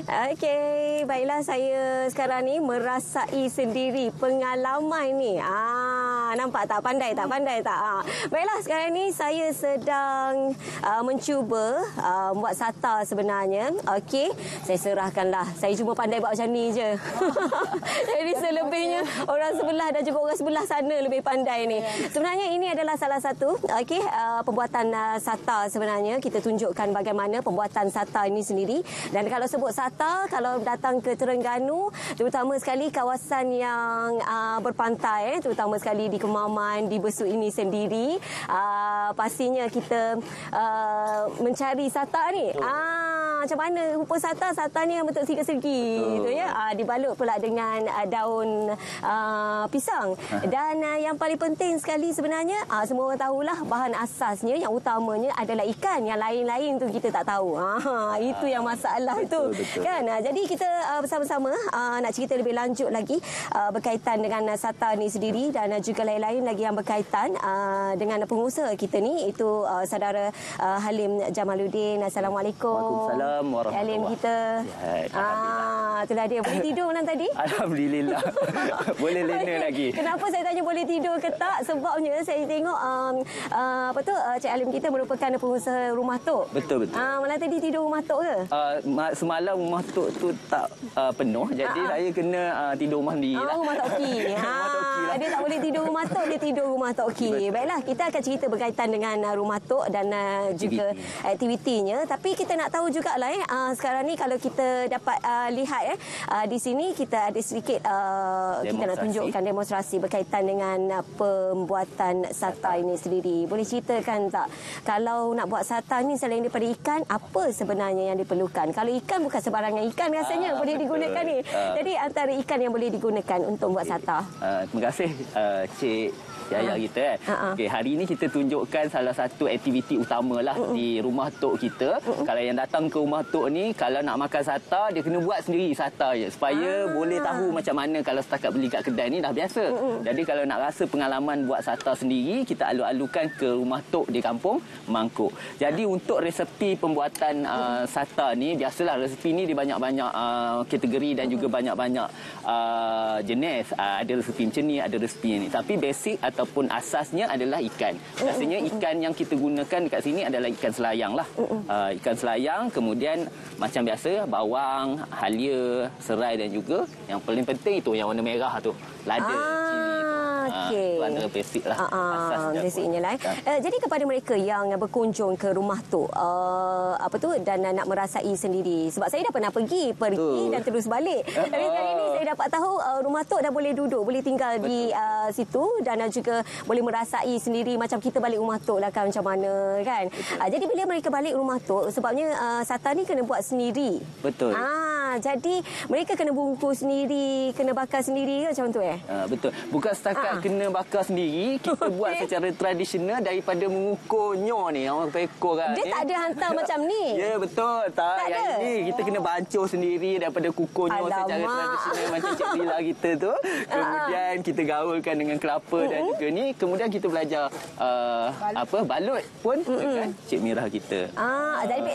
Okey, baiklah saya sekarang ni merasai sendiri pengalaman ni. Nampak tak pandai tak? Baiklah sekarang ni saya sedang mencuba buat sata sebenarnya. Okey, saya serahkanlah. Saya cuma pandai buat macam ni je. Jadi selebihnya orang sebelah dan juga orang sebelah sana lebih pandai ni. Sebenarnya ini adalah salah satu pembuatan sata sebenarnya. Kita tunjukkan bagaimana pembuatan sata ini sendiri. Dan kalau sebut sata, kalau datang ke Terengganu, terutama sekali kawasan yang berpantai, terutama sekali di Kemaman, di Besut ini sendiri, pastinya kita mencari sata ni. Macam mana rupa sata? Sata ni yang bentuk segi-segi tu ya. Dibalut pula dengan daun pisang. Dan yang paling penting sekali sebenarnya, semua orang tahulah bahan asasnya, yang utamanya adalah ikan. Yang lain-lain tu kita tak tahu. Itu yang masalah tu. Betul. Kan? Jadi kita bersama-sama nak cerita lebih lanjut lagi berkaitan dengan sata ni sendiri dan juga lain-lain lagi yang berkaitan dengan pengusaha kita ni, itu saudara Halim Jamaluddin. Assalamualaikum. Waalaikumsalam warahmatullahi. Halim kita. Itulah dia. Boleh tidur malam tadi? Alhamdulillah. Boleh lena lagi. Kenapa saya tanya boleh tidur ke tak? Sebabnya saya tengok Cik Halim kita merupakan pengusaha rumah tok. Betul. Malam tadi tidur rumah tok ke? Semalam rumah tok tu tak penuh, jadi saya kena tidur rumah sendiri lah. Rumah tok Ki. Dia tak boleh tidur rumah tok, dia tidur rumah tok Ki. Baiklah, kita akan cerita berkaitan dengan rumah tok dan juga aktivitinya. Tapi kita nak tahu jugalah sekarang ni kalau kita dapat lihat di sini kita ada sedikit kita nak tunjukkan demonstrasi berkaitan dengan pembuatan sata ini sendiri. Boleh ceritakan tak, kalau nak buat sata ni selain daripada ikan, apa sebenarnya yang diperlukan? Kalau ikan bukan sebarangan ikan rasanya boleh digunakan ni. Jadi antara ikan yang boleh digunakan untuk buat sata. Terima kasih Cik Yaya kita. Okey, hari ini kita tunjukkan salah satu aktiviti utamalah di rumah tok kita. Kalau yang datang ke rumah tok ni, kalau nak makan sata, dia kena buat sendiri sata je, supaya boleh tahu macam mana. Kalau setakat beli kat kedai ni dah biasa. Jadi kalau nak rasa pengalaman buat sata sendiri, kita alu-alukan ke rumah tok di kampung Mangkuk. Jadi untuk resepi pembuatan sata ni, biasalah resepi ni dia banyak-banyak kategori dan juga banyak-banyak jenis. Ada resepi macam ni, ada resepi ni. Tapi basic ataupun asasnya adalah ikan. Rasanya ikan yang kita gunakan dekat sini adalah ikan selayang lah. Ikan selayang, kemudian macam biasa bawang, halia, serai dan juga yang paling penting itu yang warna merah tu, lada, cili. Okey. Itu antara basic lah. Basicnya lah. Jadi kepada mereka yang berkunjung ke rumah tu, dan nak merasai sendiri. Sebab saya dah pernah pergi dan terus balik. Tapi kali ni saya dapat tahu rumah tu dah boleh duduk, boleh tinggal di situ dan juga boleh merasai sendiri macam kita balik rumah tu lah kan, macam mana kan. Jadi bila mereka balik rumah tu, sebabnya sata ni kena buat sendiri. Betul. Jadi mereka kena bungkus sendiri, kena bakar sendiri ke macam tu betul. Bukan setakat kena bakar sendiri, kita buat secara tradisional daripada mengukur nyor ni, orang pekor kan. Dia tak ada hantar macam ni. Ya, betul. Tak yang ada. Ini kita kena bancuh sendiri daripada kukur nyor secara tradisional macam Cik Bila kita tu. Kemudian kita gaulkan dengan kelapa dan juga ni. Kemudian kita belajar balut pun dengan Cik Mirah kita.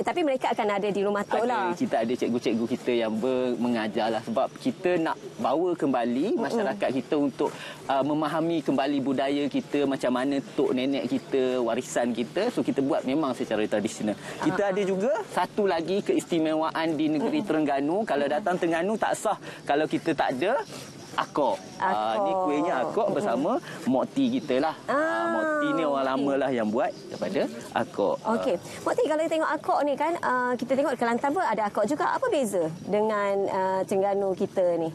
Tapi mereka akan ada di rumah tu lah. Kita ada cikgu-cikgu kita yang mengajar lah, sebab kita nak bawa kembali masyarakat kita untuk memahami kembali budaya kita, macam mana tok nenek kita, warisan kita. So kita buat memang secara tradisional. Kita ada juga satu lagi keistimewaan di negeri Terengganu. Kalau datang Terengganu tak sah kalau kita tak ada akok. Ni kuihnya akok bersama mokti kita lah. Mokti ni orang lama lah yang buat daripada akok. Okey. Mokti, kalau kita tengok akok ni kan, kita tengok di Kelantan pun ada akok juga. Apa beza dengan Terengganu kita ni?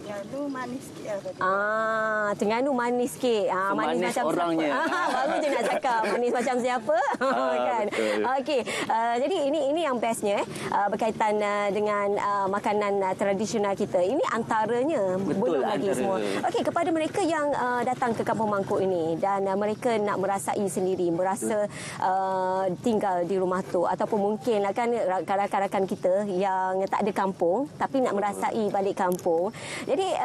Terengganu manis sikit Terengganu manis sikit. Manis macam orangnya. Baru je nak cakap manis macam siapa. Kan. Okey. Jadi ini yang bestnya berkaitan dengan makanan tradisional kita. Ini antaranya. Betul, belum lagi semua. Okey, kepada mereka yang datang ke Kampung Mangkuk ini dan mereka nak merasai sendiri, merasa tinggal di rumah tu, ataupun mungkin lah kan rakan-rakan kita yang tak ada kampung tapi nak merasai balik kampung. Jadi Jadi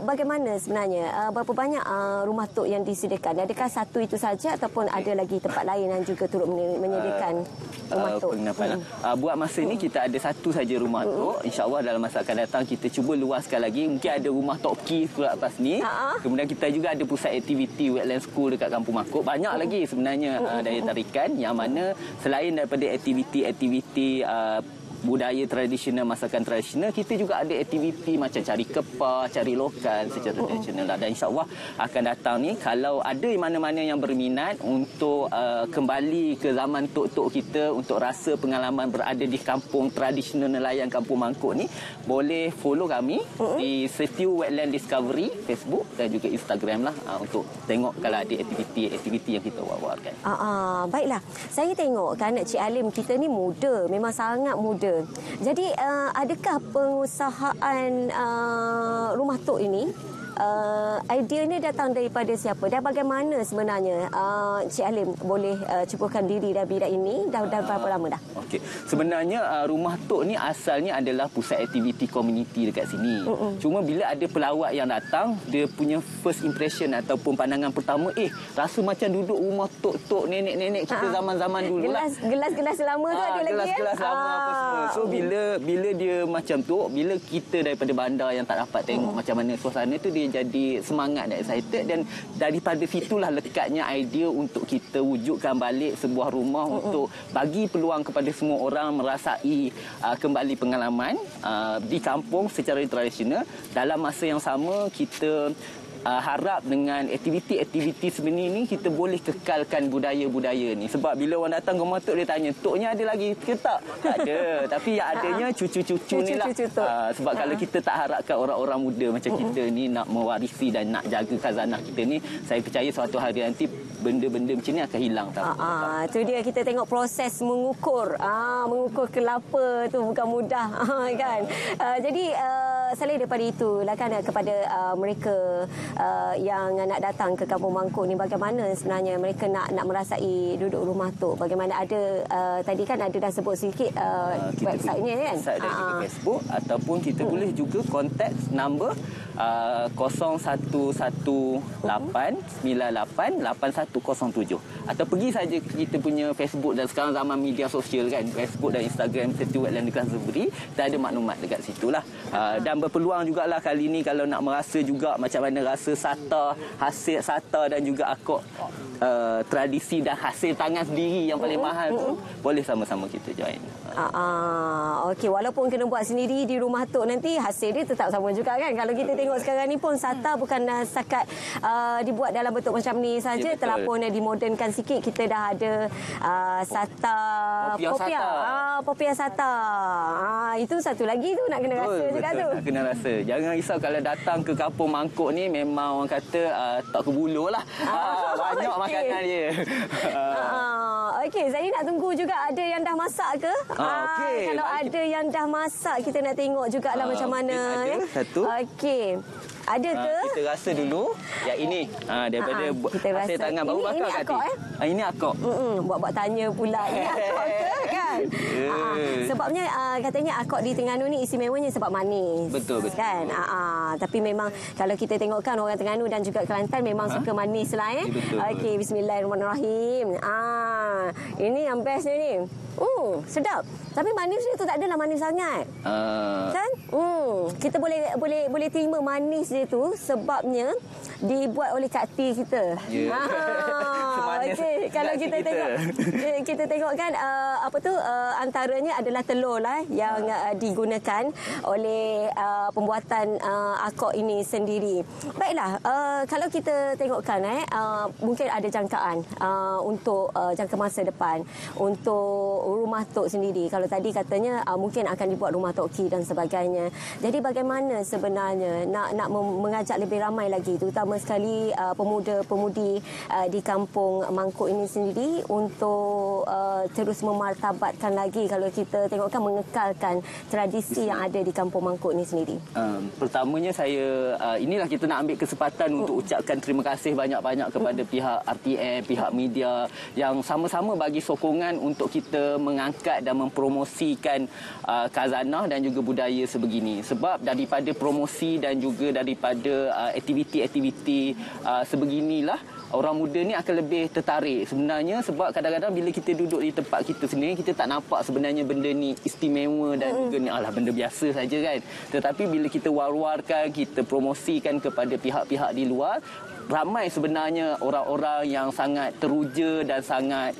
bagaimana sebenarnya? Berapa banyak rumah tok yang disediakan? Adakah satu itu saja ataupun ada lagi tempat lain yang juga turut menyediakan rumah tok? Buat masa ini kita ada satu saja rumah tok. InsyaAllah dalam masa akan datang kita cuba luaskan lagi. Mungkin ada rumah tok Ki pula lepas ni. Kemudian kita juga ada pusat aktiviti wetland school dekat Kampung Mangkuk. Banyak lagi sebenarnya daya tarikan yang mana selain daripada aktiviti-aktiviti budaya tradisional, masakan tradisional, kita juga ada aktiviti macam cari kepah, cari lokal secara tradisional. Dan insyaAllah akan datang ni, kalau ada mana-mana yang berminat untuk kembali ke zaman tok-tok kita, untuk rasa pengalaman berada di kampung tradisional nelayan Kampung Mangkuk ni, boleh follow kami di Setiu Wetland Discovery Facebook dan juga Instagram lah, untuk tengok kalau ada aktiviti yang kita buat-buatkan. Baiklah, saya tengok kan Cik Alim kita ni muda, memang sangat muda. Jadi adakah pengusahaan rumah tok ini idea ni datang daripada siapa dan bagaimana sebenarnya Cik Alim boleh cepukan diri dalam bidang ini dah berapa lama dah? Okey, sebenarnya rumah tok ni asalnya adalah pusat aktiviti komuniti dekat sini. Cuma bila ada pelawat yang datang, dia punya first impression ataupun pandangan pertama, rasa macam duduk rumah tok-tok nenek-nenek kita zaman-zaman dulu lah. Gelas-gelas lama tu ada lagi gelas-gelas lama apa semua. So bila dia macam tu, bila kita daripada bandar yang tak dapat tengok macam mana suasana tu, dia jadi semangat dan excited, dan daripada situlah lekatnya idea untuk kita wujudkan balik sebuah rumah untuk bagi peluang kepada semua orang merasai kembali pengalaman di kampung secara tradisional. Dalam masa yang sama kita harap dengan aktiviti-aktiviti sebenarnya ni kita boleh kekalkan budaya-budaya ni. Sebab bila orang datang ke rumah tok, dia tanya, toknya ada lagi ke tak? Tak ada. Tapi yang adanya cucu-cucu ni lah. Sebab kalau kita tak harapkan orang-orang muda macam kita ni nak mewarisi dan nak jaga khazanah kita ni, saya percaya suatu hari nanti benda-benda macam ni akan hilang. Itu dia, kita tengok proses mengukur. Mengukur kelapa tu bukan mudah. Kan? Jadi selain daripada itu lah kan, kepada mereka yang nak datang ke Kampung Mangkuk ni, bagaimana sebenarnya mereka nak merasai duduk rumah tok? Bagaimana ada tadi kan ada dah sebut sikit website-nya kan? Website dan juga Facebook, ataupun kita boleh juga contact number 0118988107, atau pergi saja kita punya Facebook. Dan sekarang zaman media sosial kan, Facebook dan Instagram Setiu Wetland Discovery, kita ada maklumat dekat situlah. Dan berpeluang jugalah kali ni kalau nak merasa juga macam mana rasa sata, hasil sata dan juga akok tradisi dan hasil tangan sendiri yang paling mahal tu, boleh sama-sama kita join. Okey, walaupun kena buat sendiri di rumah tok, nanti hasil dia tetap sama juga kan. Kalau kita tengok sekarang ni pun sata bukan setakat dibuat dalam bentuk macam ni saja, telah pun dimodernkan sikit. Kita dah ada sata popiah sata. Itu satu lagi tu nak kena rasa juga tu. Nak kena rasa. Jangan risau kalau datang ke Kampung Mangkuk ni, memang orang kata tak kebuluh lah. Banyak makanan dia. Okey, saya nak tunggu juga ada yang dah masak ke? Kalau ada yang dah masak, kita nak tengok jugalah macam mana. Ada satu. Okey. Ada ke? Kita rasa dulu yang ini daripada hasil tangan baru bakar kat hati. Ini akok. Buat tanya pula. Ini akok ke kan? Sebabnya katanya akok di Terengganu ni istimewanya sebab manis. Betul. Kan? Tapi memang kalau kita tengokkan orang Terengganu dan juga Kelantan memang suka manis lah. Okey, bismillahirrahmanirrahim. Ini yang bestnya ni. Sedap. Tapi manis dia tu tak adalah manis sangat. Kan? Kita boleh terima manis dia tu sebabnya dibuat oleh Kak T kita. Okey, kalau kita tengok kan antaranya adalah telur lah yang digunakan oleh pembuatan akok ini sendiri. Baiklah, kalau kita tengokkan mungkin ada jangkaan untuk jangka masa depan untuk rumah tok sendiri. Kalau tadi katanya mungkin akan dibuat rumah tok Ki dan sebagainya. Jadi bagaimana sebenarnya nak mengajak lebih ramai lagi, terutama sekali pemuda-pemudi di Kampung mangkuk ini sendiri untuk terus memartabatkan lagi, kalau kita tengokkan, mengekalkan tradisi yang ada di Kampung Mangkuk ini sendiri? Pertamanya inilah kita nak ambil kesempatan untuk ucapkan terima kasih banyak-banyak kepada pihak RTM, pihak media yang sama-sama bagi sokongan untuk kita mengangkat dan mempromosikan khazanah dan juga budaya sebegini. Sebab daripada promosi dan juga daripada aktiviti-aktiviti sebeginilah, orang muda ni akan lebih tertarik sebenarnya. Sebab kadang-kadang bila kita duduk di tempat kita sendiri, kita tak nampak sebenarnya benda ni istimewa dan juga ni benda biasa saja kan. Tetapi bila kita war-warkan, kita promosikan kepada pihak-pihak di luar, ramai sebenarnya orang-orang yang sangat teruja dan sangat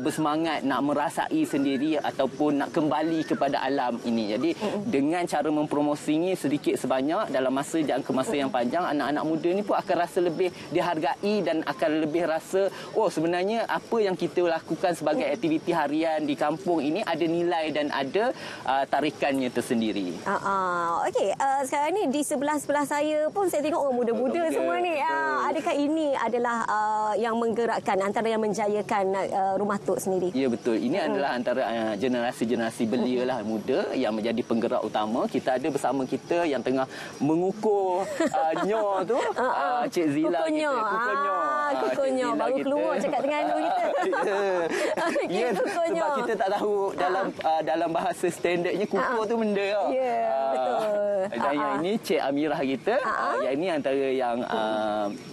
bersemangat nak merasai sendiri ataupun nak kembali kepada alam ini. Jadi dengan cara mempromosinya sedikit sebanyak dalam jangka masa yang panjang, anak-anak muda ni pun akan rasa lebih dihargai dan akan lebih rasa, oh sebenarnya apa yang kita lakukan sebagai aktiviti harian di kampung ini ada nilai dan ada tarikannya tersendiri. Okey, sekarang ni di sebelah-sebelah saya pun saya tengok orang muda-muda semua ni. Adakah ini adalah yang menggerakkan, antara yang menjayakan Rumah Tok sendiri? Ya, betul. Ini adalah antara generasi-generasi belia lah muda yang menjadi penggerak utama. Kita ada bersama kita yang tengah mengukur nyo tu, Cik Zila kita. Kukunyo. Baru keluar cakap Terengganu kita. Ya, sebab kita tak tahu dalam bahasa standardnya kukur tu benda. Ya, betul. Dan yang ini Cik Amirah kita, yang ini antara yang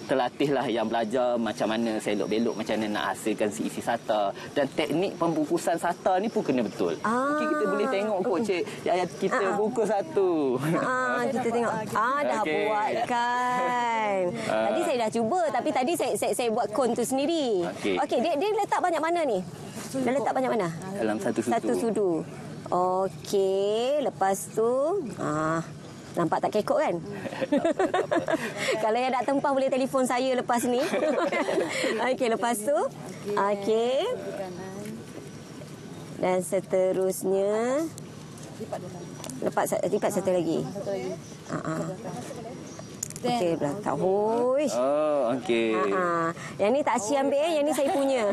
terlatih lah, yang belajar macam mana selok-belok, macam mana nak hasilkan isi sata, dan teknik pembungkusan sata ni pun kena betul. Mungkin kita boleh tengok kot Cik yang kita bungkus satu. Kita tengok. Dah buat kan. Tadi saya dah cuba, tapi tadi saya buat kon tu sendiri. Okey, dia letak banyak mana ni? Dia letak banyak mana? Dalam satu sudu. Okey, lepas tu nampak tak kekok kan? Kalau yang nak tempah boleh telefon saya lepas ni. Okey, lepas tu. Okey. Dan seterusnya lipat satu lagi. Okey, belakang. Huish. Okey. Yang ni tak Cik ambil, yang ni saya punya.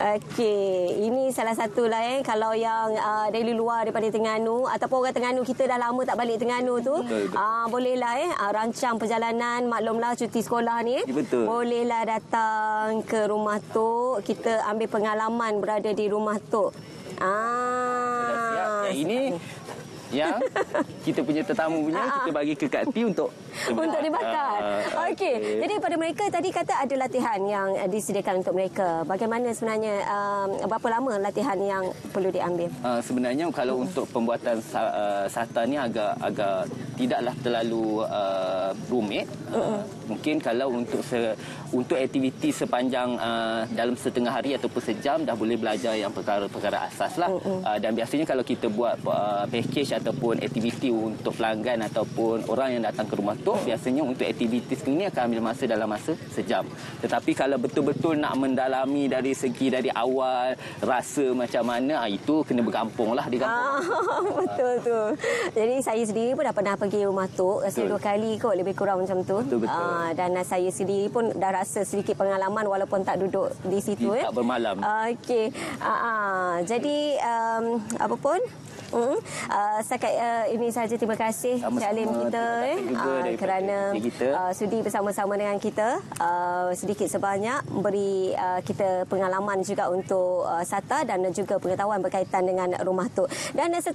Okey, ini salah satu lah kalau yang dari luar daripada Terengganu ataupun orang Terengganu kita dah lama tak balik Terengganu tu, bolehlah rancang perjalanan, maklumlah cuti sekolah ni. Betul. Bolehlah datang ke Rumah Tok, kita ambil pengalaman berada di Rumah Tok. Ini yang kita punya tetamu punya kita bagi ke Kak T untuk dibakar. Okey. Jadi pada mereka tadi kata ada latihan yang disediakan untuk mereka. Bagaimana sebenarnya, berapa lama latihan yang perlu diambil? Sebenarnya kalau untuk pembuatan sata ni agak tidaklah terlalu rumit. Mungkin kalau untuk aktiviti sepanjang dalam setengah hari ataupun sejam dah boleh belajar yang perkara-perkara asas lah. Dan biasanya kalau kita buat package ataupun aktiviti untuk pelanggan ataupun orang yang datang ke Rumah Tok, biasanya untuk aktiviti ini akan ambil masa dalam masa sejam. Tetapi kalau betul-betul nak mendalami dari awal rasa macam mana, itu kena berkampung lah di kampung. Betul tu. Jadi saya sendiri pun dah pernah pergi Rumah Tok rasa 2 kali kot, lebih kurang macam tu. Betul. Dan saya sendiri pun dah rasa sedikit pengalaman walaupun tak duduk di situ. Tak bermalam. Okey. Jadi apa pun setakat ini saja. Terima kasih Cik Alim kita kerana sudi bersama-sama dengan kita, sedikit sebanyak beri kita pengalaman juga untuk SATA dan juga pengetahuan berkaitan dengan Rumah Tok. Dan seterusnya